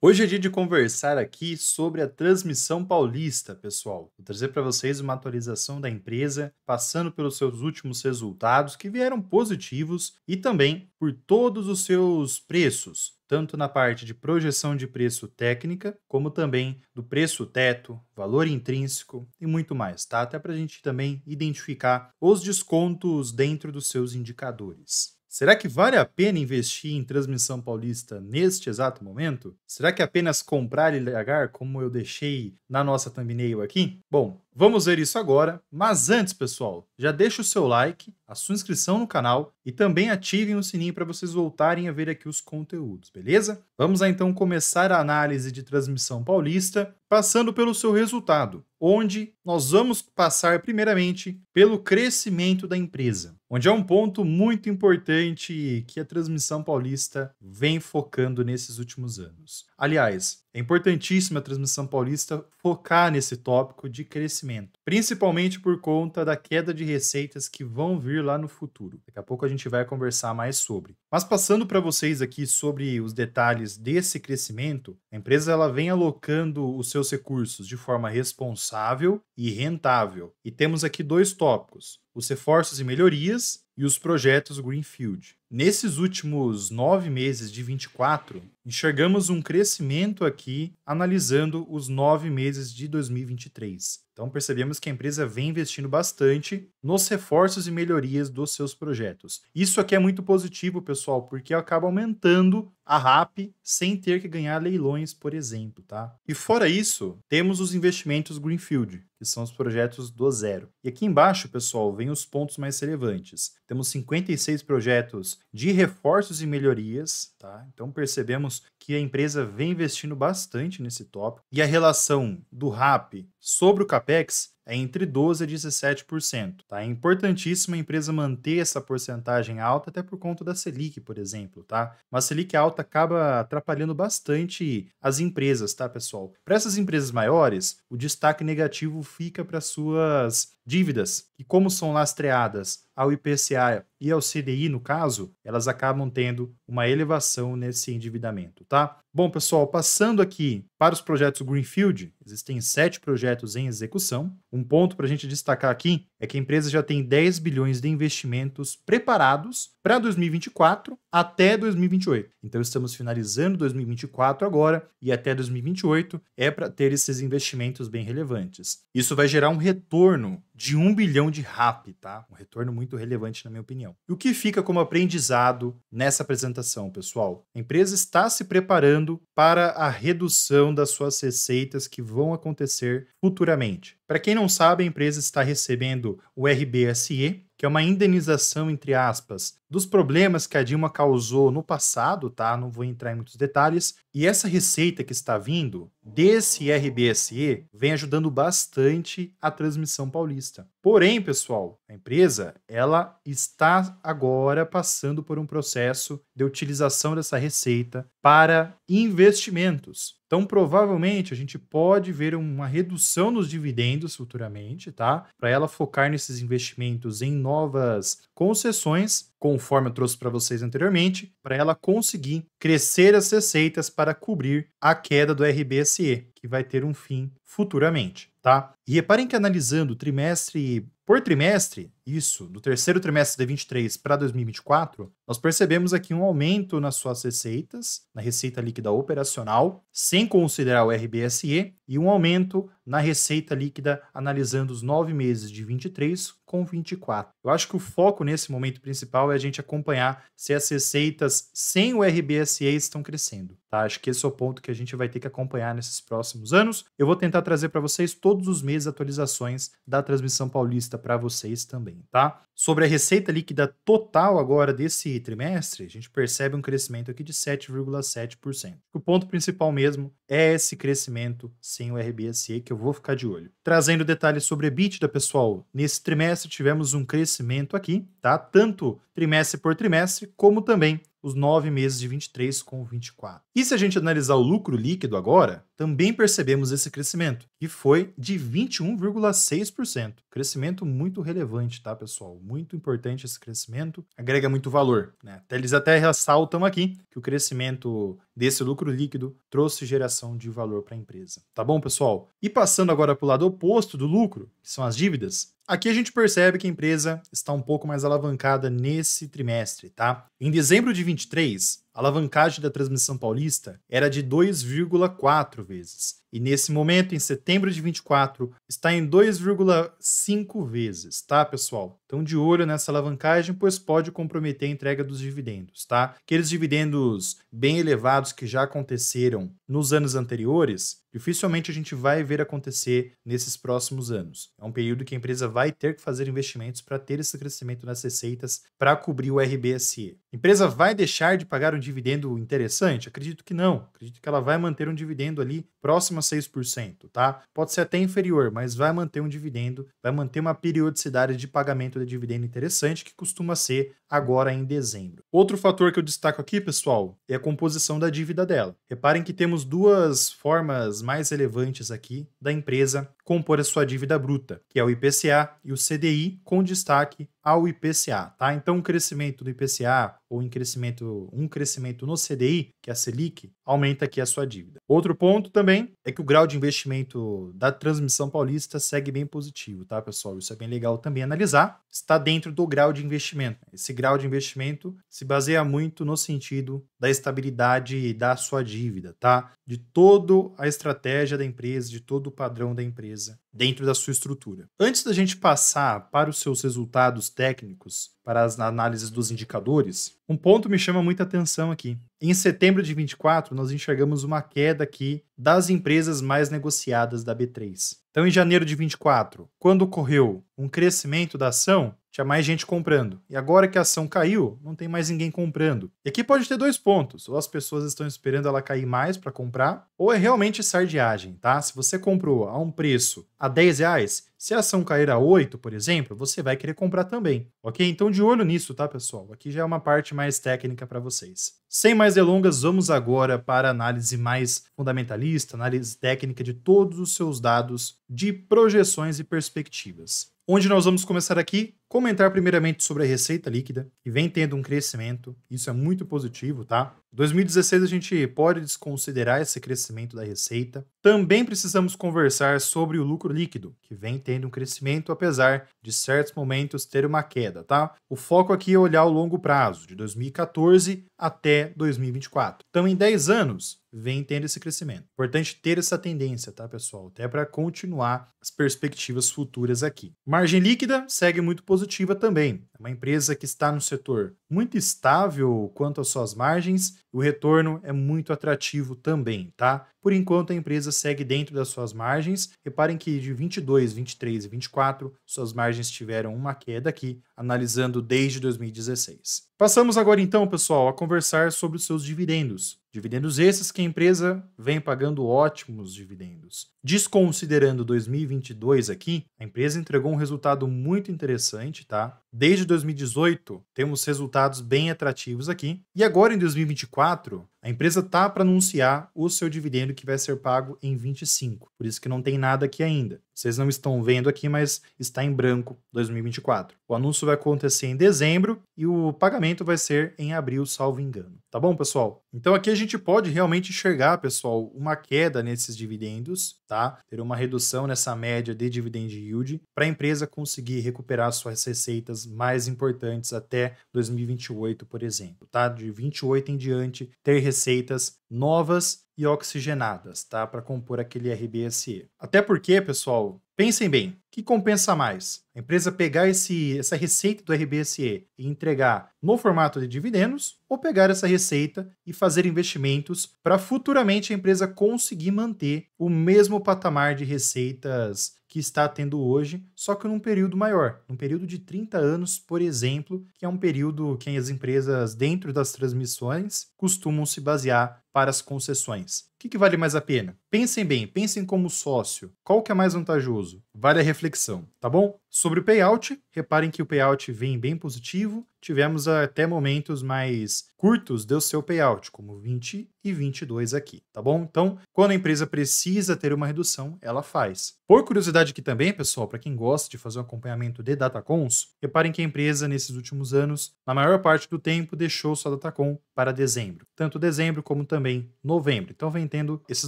Hoje é dia de conversar aqui sobre a Transmissão Paulista, pessoal. Vou trazer para vocês uma atualização da empresa, passando pelos seus últimos resultados, que vieram positivos, e também por todos os seus preços, tanto na parte de projeção de preço técnica, como também do preço teto, valor intrínseco e muito mais, tá? Até para a gente também identificar os descontos dentro dos seus indicadores. Será que vale a pena investir em Transmissão Paulista neste exato momento? Será que é apenas comprar e largar, como eu deixei na nossa thumbnail aqui? Bom, vamos ver isso agora, mas antes, pessoal, já deixa o seu like, a sua inscrição no canal e também ativem o sininho para vocês voltarem a ver aqui os conteúdos, beleza? Vamos lá então começar a análise de Transmissão Paulista, passando pelo seu resultado, onde nós vamos passar primeiramente pelo crescimento da empresa, onde é um ponto muito importante que a Transmissão Paulista vem focando nesses últimos anos. Aliás, é importantíssima a Transmissão Paulista focar nesse tópico de crescimento, principalmente por conta da queda de receitas que vão vir lá no futuro. Daqui a pouco a gente vai conversar mais sobre. Mas passando para vocês aqui sobre os detalhes desse crescimento, a empresa ela vem alocando os seus recursos de forma responsável e rentável. E temos aqui dois tópicos: os reforços e melhorias e os projetos Greenfield. Nesses últimos 9 meses de 24, enxergamos um crescimento aqui analisando os 9 meses de 2023. Então percebemos que a empresa vem investindo bastante nos reforços e melhorias dos seus projetos. Isso aqui é muito positivo, pessoal, porque acaba aumentando a RAP sem ter que ganhar leilões, por exemplo, tá? E fora isso, temos os investimentos Greenfield, que são os projetos do zero. E aqui embaixo, pessoal, vem os pontos mais relevantes. Temos 56 projetos de reforços e melhorias, tá? Então percebemos que a empresa vem investindo bastante nesse tópico. E a relação do RAP sobre o CAPEX é entre 12% a 17%. Tá? É importantíssimo a empresa manter essa porcentagem alta, até por conta da Selic, por exemplo. Tá? Mas a Selic alta acaba atrapalhando bastante as empresas, tá, pessoal? Para essas empresas maiores, o destaque negativo fica para suas dívidas, que como são lastreadas ao IPCA e ao CDI, no caso, elas acabam tendo uma elevação nesse endividamento, tá? Bom, pessoal, passando aqui para os projetos Greenfield, existem 7 projetos em execução. Um ponto para a gente destacar aqui é que a empresa já tem 10 bilhões de investimentos preparados para 2024 até 2028. Então, estamos finalizando 2024 agora e até 2028 é para ter esses investimentos bem relevantes. Isso vai gerar um retorno de 1 bilhão de RAP, tá? Um retorno muito relevante, na minha opinião. E o que fica como aprendizado nessa apresentação, pessoal? A empresa está se preparando para a redução das suas receitas que vão acontecer futuramente. Para quem não sabe, a empresa está recebendo o RBSE, que é uma indenização, entre aspas, dos problemas que a Dilma causou no passado, tá? Não vou entrar em muitos detalhes. E essa receita que está vindo desse RBSE vem ajudando bastante a Transmissão Paulista. Porém, pessoal, a empresa ela está agora passando por um processo de utilização dessa receita para investimentos. Então, provavelmente, a gente pode ver uma redução nos dividendos futuramente, tá? Para ela focar nesses investimentos em novas concessões, conforme eu trouxe para vocês anteriormente, para ela conseguir crescer as receitas para cobrir a queda do RBSE, que vai ter um fim futuramente, tá? E reparem que analisando trimestre por trimestre, isso, do terceiro trimestre de 23 para 2024, nós percebemos aqui um aumento nas suas receitas, na receita líquida operacional, sem considerar o RBSE, e um aumento na receita líquida analisando os 9 meses de 23 com 24. Eu acho que o foco nesse momento principal é a gente acompanhar se as receitas sem o RBSE estão crescendo. Tá? Acho que esse é o ponto que a gente vai ter que acompanhar nesses próximos anos. Eu vou tentar trazer para vocês todos os meses atualizações da Transmissão Paulista para vocês também, tá? Sobre a receita líquida total agora desse trimestre, a gente percebe um crescimento aqui de 7,7%. O ponto principal mesmo é esse crescimento sem o RBSE, que eu vou ficar de olho. Trazendo detalhes sobre EBITDA, pessoal, nesse trimestre tivemos um crescimento aqui, tá? Tanto trimestre por trimestre, como também os 9 meses de 23 com 24. E se a gente analisar o lucro líquido agora, também percebemos esse crescimento, que foi de 21,6%. Crescimento muito relevante, tá, pessoal? Muito importante esse crescimento, agrega muito valor, né? Eles até ressaltam aqui que o crescimento desse lucro líquido trouxe geração de valor para a empresa. Tá bom, pessoal? E passando agora para o lado oposto do lucro, que são as dívidas, aqui a gente percebe que a empresa está um pouco mais alavancada nesse trimestre, tá? Em dezembro de 23, a alavancagem da Transmissão Paulista era de 2,4 vezes. E nesse momento, em setembro de 24, está em 2,5 vezes, tá, pessoal? Então, de olho nessa alavancagem, pois pode comprometer a entrega dos dividendos, tá? Aqueles dividendos bem elevados que já aconteceram nos anos anteriores, dificilmente a gente vai ver acontecer nesses próximos anos. É um período que a empresa vai ter que fazer investimentos para ter esse crescimento nas receitas para cobrir o RBSE. A empresa vai deixar de pagar um dividendo interessante? Acredito que não. Acredito que ela vai manter um dividendo ali próximo a 6%, tá? Pode ser até inferior, mas vai manter um dividendo, vai manter uma periodicidade de pagamento de dividendo interessante que costuma ser agora em dezembro. Outro fator que eu destaco aqui, pessoal, é a composição da dívida dela. Reparem que temos duas formas mais relevantes aqui da empresa compor a sua dívida bruta, que é o IPCA e o CDI, com destaque ao IPCA, tá? Então, o crescimento do IPCA ou um crescimento no CDI, que é a Selic, aumenta aqui a sua dívida. Outro ponto também é que o grau de investimento da Transmissão Paulista segue bem positivo, tá, pessoal? Isso é bem legal também analisar. Está dentro do grau de investimento. Esse grau de investimento se baseia muito no sentido da estabilidade da sua dívida, tá? De toda a estratégia da empresa, de todo o padrão da empresa dentro da sua estrutura. Antes da gente passar para os seus resultados técnicos, para as análises dos indicadores, um ponto me chama muita atenção aqui. Em setembro de 24, nós enxergamos uma queda aqui das empresas mais negociadas da B3. Então, em janeiro de 24, quando ocorreu um crescimento da ação, tinha mais gente comprando. E agora que a ação caiu, não tem mais ninguém comprando. E aqui pode ter dois pontos. Ou as pessoas estão esperando ela cair mais para comprar, ou é realmente sardiagem, tá? Se você comprou a um preço a R$10, se a ação cair a 8, por exemplo, você vai querer comprar também, ok? Então, de olho nisso, tá, pessoal? Aqui já é uma parte mais técnica para vocês. Sem mais delongas, vamos agora para a análise mais fundamentalista, análise técnica de todos os seus dados de projeções e perspectivas. Onde nós vamos começar aqui, comentar primeiramente sobre a receita líquida, que vem tendo um crescimento, isso é muito positivo, tá? Em 2016 a gente pode desconsiderar esse crescimento da receita. Também precisamos conversar sobre o lucro líquido, que vem tendo um crescimento, apesar de certos momentos ter uma queda, tá? O foco aqui é olhar o longo prazo, de 2014 até 2024. Então, em 10 anos, vem tendo esse crescimento. Importante ter essa tendência, tá, pessoal? Até para continuar as perspectivas futuras aqui. Margem líquida segue muito positiva também. É uma empresa que está no setor muito estável quanto às suas margens, o retorno é muito atrativo também, tá? Por enquanto, a empresa segue dentro das suas margens. Reparem que de 22, 23 e 24, suas margens tiveram uma queda aqui, analisando desde 2016. Passamos agora então, pessoal, a conversar sobre os seus dividendos. Dividendos esses que a empresa vem pagando ótimos dividendos. Desconsiderando 2022 aqui, a empresa entregou um resultado muito interessante, tá? Desde 2018, temos resultados bem atrativos aqui. E agora, em 2024, a empresa tá para anunciar o seu dividendo que vai ser pago em 25. Por isso que não tem nada aqui ainda. Vocês não estão vendo aqui, mas está em branco 2024. O anúncio vai acontecer em dezembro e o pagamento vai ser em abril, salvo engano. Tá bom, pessoal? Então aqui a gente pode realmente enxergar, pessoal, uma queda nesses dividendos, tá? Ter uma redução nessa média de dividend yield para a empresa conseguir recuperar suas receitas mais importantes até 2028, por exemplo, tá? De 28 em diante, ter receitas novas e oxigenadas, tá? Para compor aquele RBSE. Até porque, pessoal, pensem bem, o que compensa mais? A empresa pegar essa receita do RBSE e entregar no formato de dividendos ou pegar essa receita e fazer investimentos para futuramente a empresa conseguir manter o mesmo patamar de receitas que está tendo hoje, só que num período maior, num período de 30 anos, por exemplo, que é um período que as empresas dentro das transmissões costumam se basear para as concessões. O que vale mais a pena? Pensem bem, pensem como sócio. Qual que é mais vantajoso? Vale a reflexão, tá bom? Sobre o payout, reparem que o payout vem bem positivo. Tivemos até momentos mais curtos do seu payout, como 20 e 22 aqui, tá bom? Então, quando a empresa precisa ter uma redução, ela faz. Por curiosidade aqui também, pessoal, para quem gosta de fazer um acompanhamento de datacons, reparem que a empresa, nesses últimos anos, na maior parte do tempo, deixou sua datacom para dezembro. Tanto dezembro como também novembro. Então, vem tendo esses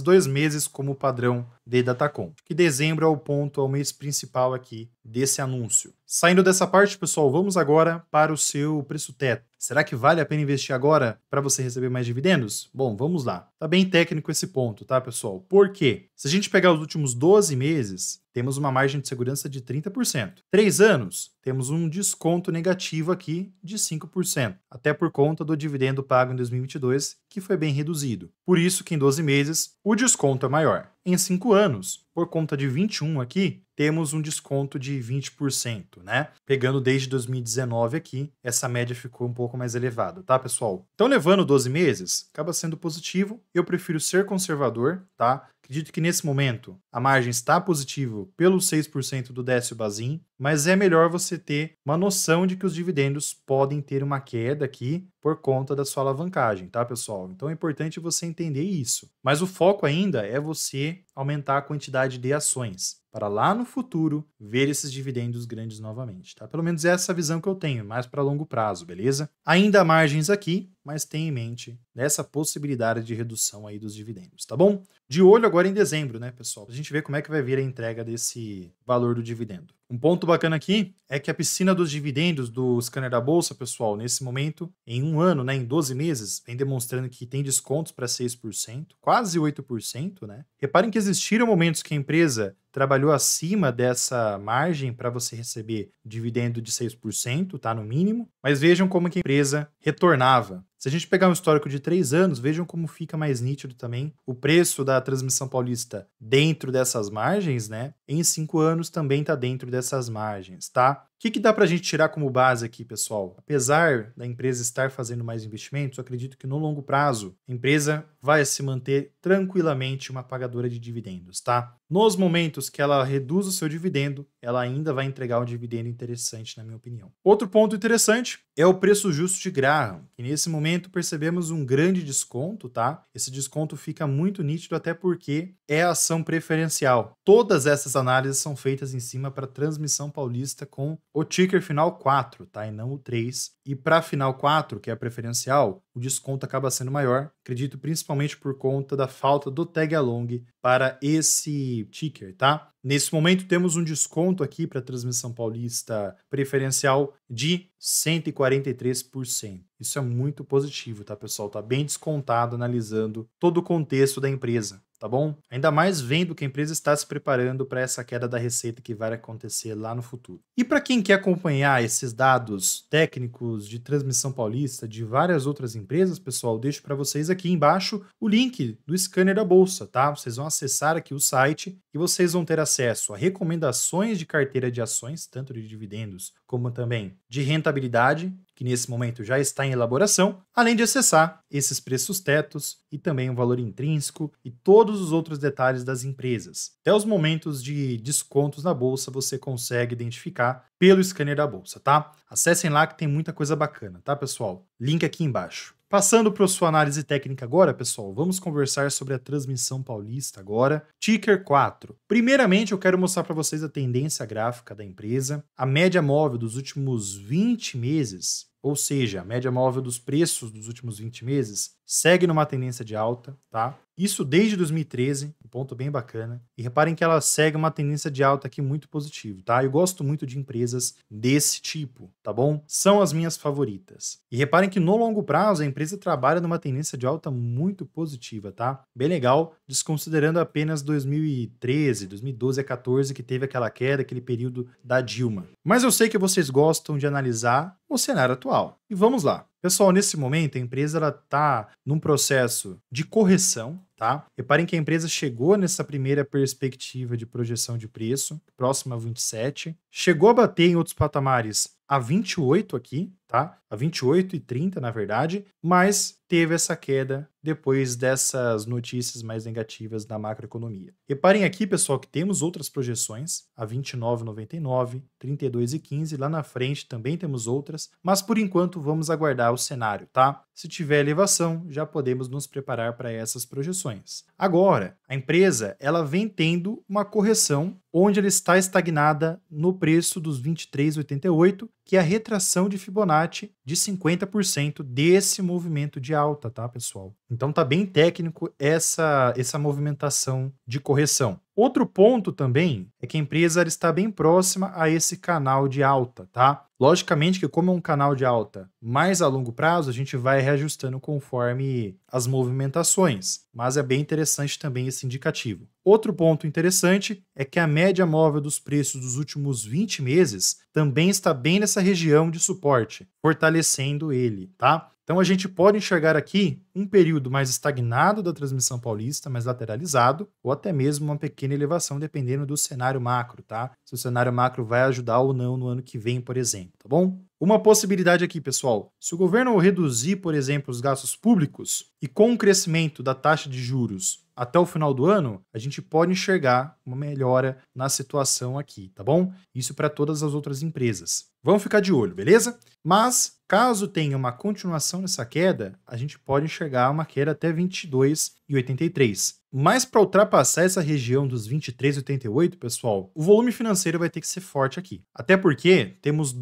2 meses como padrão de datacom. Que dezembro é o ponto, é o mês principal aqui desse anúncio. Saindo dessa parte, pessoal, vamos agora para o seu preço teto. Será que vale a pena investir agora para você receber mais dividendos? Bom, vamos lá. Tá bem técnico esse ponto, tá, pessoal? Por quê? Se a gente pegar os últimos 12 meses, temos uma margem de segurança de 30%. 3 anos, temos um desconto negativo aqui de 5%, até por conta do dividendo pago em 2022, que foi bem reduzido. Por isso que em 12 meses, o desconto é maior. Em 5 anos, por conta de 21 aqui, temos um desconto de 20%, né? Pegando desde 2019 aqui, essa média ficou um pouco mais elevada, tá, pessoal? Então, levando 12 meses, acaba sendo positivo. Eu prefiro ser conservador, tá? Acredito que nesse momento a margem está positiva pelo 6% do Décio Bazin, mas é melhor você ter uma noção de que os dividendos podem ter uma queda aqui por conta da sua alavancagem, tá, pessoal? Então é importante você entender isso. Mas o foco ainda é você aumentar a quantidade de ações, para lá no futuro ver esses dividendos grandes novamente, tá? Pelo menos essa é a visão que eu tenho, mais para longo prazo, beleza? Ainda há margens aqui, mas tenha em mente essa possibilidade de redução aí dos dividendos, tá bom? De olho agora em dezembro, né, pessoal? Pra gente ver como é que vai vir a entrega desse valor do dividendo. Um ponto bacana aqui é que a piscina dos dividendos do scanner da Bolsa, pessoal, nesse momento, em um ano, né, em 12 meses, vem demonstrando que tem descontos para 6%, quase 8%, né? Reparem que existiram momentos que a empresa trabalhou acima dessa margem para você receber dividendo de 6%, tá, no mínimo, mas vejam como que a empresa retornava. Se a gente pegar um histórico de 3 anos, vejam como fica mais nítido também o preço da Transmissão Paulista dentro dessas margens, né? Em 5 anos também está dentro dessas margens, tá? O que dá para a gente tirar como base aqui, pessoal? Apesar da empresa estar fazendo mais investimentos, eu acredito que no longo prazo a empresa vai se manter tranquilamente uma pagadora de dividendos, tá? Nos momentos que ela reduz o seu dividendo, ela ainda vai entregar um dividendo interessante, na minha opinião. Outro ponto interessante é o preço justo de Graham, que nesse momento percebemos um grande desconto, tá? Esse desconto fica muito nítido até porque é ação preferencial. Todas essas análises são feitas em cima para Transmissão Paulista com o ticker final 4, tá? E não o 3. E para final 4, que é a preferencial, o desconto acaba sendo maior, acredito principalmente por conta da falta do tag along para esse ticker, tá? Nesse momento temos um desconto aqui para a Transmissão Paulista preferencial de 143%. Isso é muito positivo, tá, pessoal? Tá bem descontado analisando todo o contexto da empresa, tá bom? Ainda mais vendo que a empresa está se preparando para essa queda da receita que vai acontecer lá no futuro. E para quem quer acompanhar esses dados técnicos de Transmissão Paulista de várias outras empresas, pessoal, deixo para vocês aqui embaixo o link do scanner da Bolsa, tá? Vocês vão acessar aqui o site e vocês vão ter acesso a recomendações de carteira de ações, tanto de dividendos como também de rentabilidade, que nesse momento já está em elaboração, além de acessar esses preços tetos e também o valor intrínseco e todos os outros detalhes das empresas. Até os momentos de descontos na bolsa você consegue identificar pelo scanner da bolsa, tá? Acessem lá que tem muita coisa bacana, tá, pessoal? Link aqui embaixo. Passando para a sua análise técnica agora, pessoal, vamos conversar sobre a Transmissão Paulista agora, ticker 4. Primeiramente, eu quero mostrar para vocês a tendência gráfica da empresa, a média móvel dos últimos 20 meses, ou seja, a média móvel dos preços dos últimos 20 meses, segue numa tendência de alta, tá? Isso desde 2013, um ponto bem bacana. E reparem que ela segue uma tendência de alta aqui muito positivo, tá? Eu gosto muito de empresas desse tipo, tá bom? São as minhas favoritas. E reparem que no longo prazo a empresa trabalha numa tendência de alta muito positiva, tá? Bem legal, desconsiderando apenas 2013, 2012 a 14 que teve aquela queda, aquele período da Dilma. Mas eu sei que vocês gostam de analisar o cenário atual. E vamos lá. Pessoal, nesse momento a empresa está num processo de correção, tá? Reparem que a empresa chegou nessa primeira perspectiva de projeção de preço, próxima a 27, chegou a bater em outros patamares a 28 aqui, tá? A 28,30 na verdade, mas teve essa queda depois dessas notícias mais negativas da macroeconomia. Reparem aqui, pessoal, que temos outras projeções, a 29,99, 32,15, lá na frente também temos outras, mas por enquanto vamos aguardar o cenário, tá? Se tiver elevação, já podemos nos preparar para essas projeções. Agora, a empresa, ela vem tendo uma correção onde ela está estagnada no preço dos 23,88, que é a retração de Fibonacci de 50% desse movimento de alta, tá, pessoal? Então tá bem técnico essa movimentação de correção. Outro ponto também é que a empresa ela está bem próxima a esse canal de alta, tá? Logicamente que como é um canal de alta mais a longo prazo, a gente vai reajustando conforme as movimentações, mas é bem interessante também esse indicativo. Outro ponto interessante é que a média móvel dos preços dos últimos 20 meses também está bem nessa região de suporte, fortalecendo ele, tá? Então a gente pode enxergar aqui um período mais estagnado da transmissão paulista, mais lateralizado, ou até mesmo uma pequena elevação, dependendo do cenário macro, tá? Se o cenário macro vai ajudar ou não no ano que vem, por exemplo, tá bom? Uma possibilidade aqui, pessoal, se o governo reduzir, por exemplo, os gastos públicos e com o crescimento da taxa de juros até o final do ano, a gente pode enxergar uma melhora na situação aqui, tá bom? Isso para todas as outras empresas. Vamos ficar de olho, beleza? Mas, caso tenha uma continuação nessa queda, a gente pode enxergar uma queda até 22,83. Mas para ultrapassar essa região dos 23,88, pessoal, o volume financeiro vai ter que ser forte aqui. Até porque temos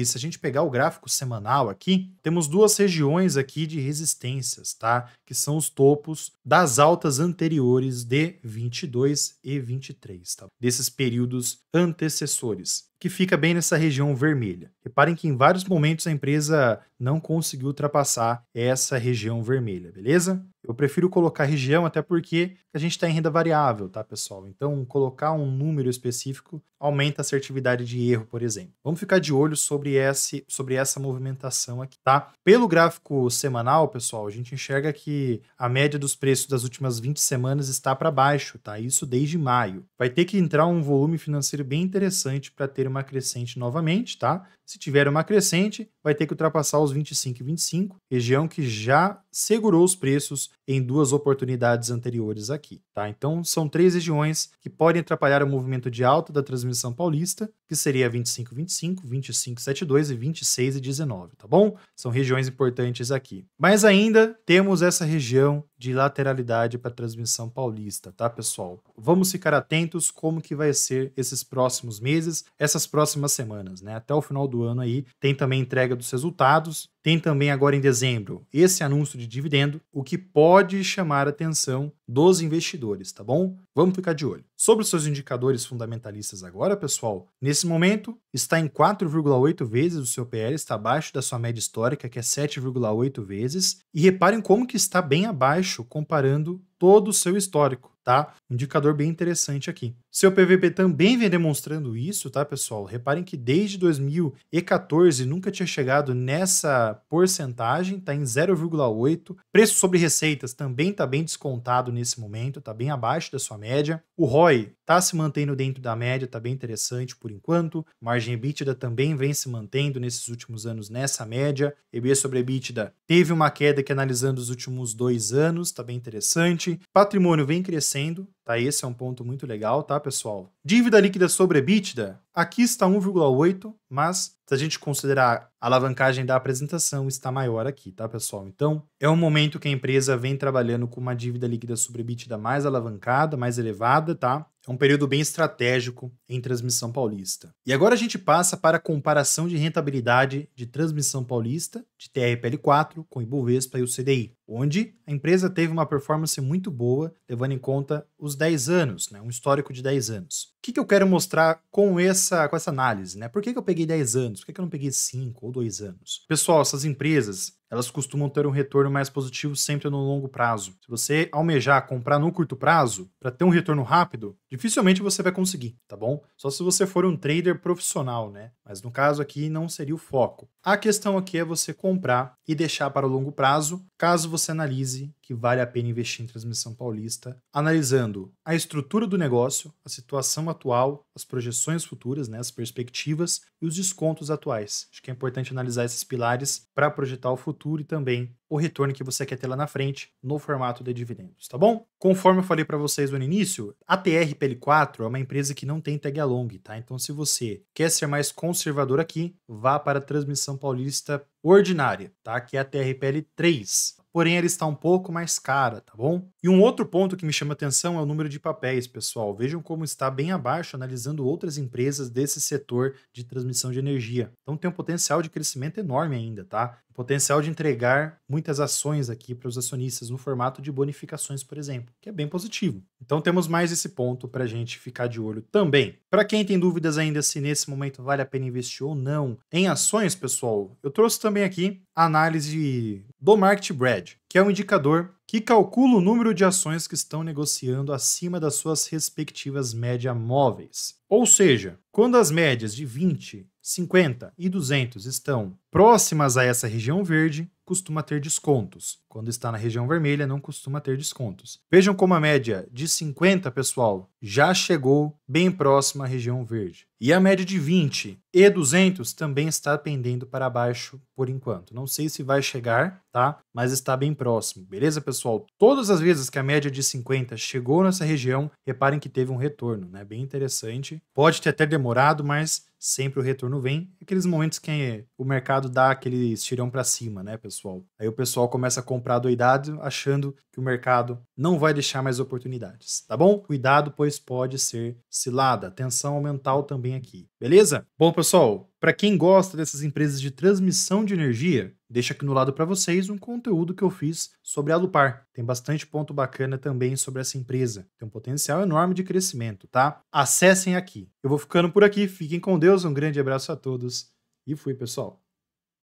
se a gente pegar o gráfico semanal aqui, temos duas regiões aqui de resistências, tá? Que são os topos das altas anteriores de 22 e 23, tá? Desses períodos antecessores, que fica bem nessa região vermelha. Reparem que em vários momentos a empresa não conseguiu ultrapassar essa região vermelha, beleza? Eu prefiro colocar região até porque a gente está em renda variável, tá, pessoal? Então, colocar um número específico aumenta a assertividade de erro, por exemplo. Vamos ficar de olho sobre essa movimentação aqui, tá? Pelo gráfico semanal, pessoal, a gente enxerga que a média dos preços das últimas 20 semanas está para baixo, tá? Isso desde maio. Vai ter que entrar um volume financeiro bem interessante para ter uma crescente novamente, tá? Se tiver uma crescente, vai ter que ultrapassar os 25,25, região que já segurou os preços em duas oportunidades anteriores aqui, tá? Então, são três regiões que podem atrapalhar o movimento de alta da transmissão paulista, que seria 25,25, 25,72 e 26,19, tá bom? São regiões importantes aqui. Mas ainda temos essa região de lateralidade para a transmissão paulista, tá, pessoal? Vamos ficar atentos como que vai ser esses próximos meses, essas próximas semanas, né? Até o final do ano aí, tem também entrega dos resultados, tem também agora em dezembro esse anúncio de dividendo, o que pode chamar a atenção dos investidores, tá bom? Vamos ficar de olho. Sobre os seus indicadores fundamentalistas agora, pessoal, nesse momento está em 4,8 vezes o seu PL, está abaixo da sua média histórica, que é 7,8 vezes, e reparem como que está bem abaixo comparando todo o seu histórico, tá? Um indicador bem interessante aqui. Seu PVP também vem demonstrando isso, tá, pessoal? Reparem que desde 2014 nunca tinha chegado nessa porcentagem, tá em 0,8. Preço sobre receitas também tá bem descontado nesse momento, tá bem abaixo da sua média. O ROI tá se mantendo dentro da média, tá bem interessante por enquanto. Margem EBITDA também vem se mantendo nesses últimos anos nessa média. EB sobre EBITDA teve uma queda que analisando os últimos 2 anos, tá bem interessante. Patrimônio vem crescendo, tá? Esse é um ponto muito legal, tá, pessoal? Dívida líquida sobre EBITDA, aqui está 1,8, mas se a gente considerar a alavancagem da apresentação, está maior aqui, tá, pessoal? Então, é um momento que a empresa vem trabalhando com uma dívida líquida sobre EBITDA mais alavancada, mais elevada, tá? É um período bem estratégico em Transmissão Paulista. E agora a gente passa para a comparação de rentabilidade de Transmissão Paulista, de TRPL4, com Ibovespa e o CDI, onde a empresa teve uma performance muito boa, levando em conta os 10 anos, né? Um histórico de 10 anos. O que eu quero mostrar com essa análise, né? Por que eu peguei 10 anos? Por que eu não peguei 5 ou 2 anos? Pessoal, essas empresas, elas costumam ter um retorno mais positivo sempre no longo prazo. Se você almejar comprar no curto prazo, para ter um retorno rápido, dificilmente você vai conseguir, tá bom? Só se você for um trader profissional, né? Mas no caso aqui não seria o foco. A questão aqui é você comprar e deixar para o longo prazo, caso você analise que vale a pena investir em Transmissão Paulista, analisando a estrutura do negócio, a situação atual, as projeções futuras, né, as perspectivas e os descontos atuais. Acho que é importante analisar esses pilares para projetar o futuro e também o retorno que você quer ter lá na frente no formato de dividendos, tá bom? Conforme eu falei para vocês no início, a TRPL4 é uma empresa que não tem tag along, tá? Então, se você quer ser mais conservador aqui, vá para a Transmissão Paulista ordinária, tá? Que é a TRPL3. Porém, ela está um pouco mais cara, tá bom? E um outro ponto que me chama atenção é o número de papéis, pessoal. Vejam como está bem abaixo, analisando outras empresas desse setor de transmissão de energia. Então tem um potencial de crescimento enorme ainda, tá? Potencial de entregar muitas ações aqui para os acionistas no formato de bonificações, por exemplo, que é bem positivo. Então temos mais esse ponto para a gente ficar de olho também. Para quem tem dúvidas ainda se nesse momento vale a pena investir ou não em ações, pessoal, eu trouxe também aqui a análise do Market Bread, que é um indicador que calcula o número de ações que estão negociando acima das suas respectivas médias móveis. Ou seja, quando as médias de 20, 50 e 200 estão próximas a essa região verde, costuma ter descontos. Quando está na região vermelha, não costuma ter descontos. Vejam como a média de 50, pessoal, já chegou bem próxima à região verde. E a média de 20 e 200 também está pendendo para baixo por enquanto. Não sei se vai chegar, tá? Mas está bem próximo. Beleza, pessoal? Todas as vezes que a média de 50 chegou nessa região, reparem que teve um retorno, né? Bem interessante. Pode ter até demorado, mas sempre o retorno vem. Aqueles momentos que o mercado dá aquele estirão para cima, né, pessoal? Aí o pessoal começa a comprar doidado, achando que o mercado não vai deixar mais oportunidades, tá bom? Cuidado, pois pode ser cilada. Atenção mental também aqui, beleza? Bom, pessoal, para quem gosta dessas empresas de transmissão de energia, deixa aqui no lado para vocês um conteúdo que eu fiz sobre a Alupar. Tem bastante ponto bacana também sobre essa empresa. Tem um potencial enorme de crescimento, tá? Acessem aqui. Eu vou ficando por aqui. Fiquem com Deus. Um grande abraço a todos. E fui, pessoal.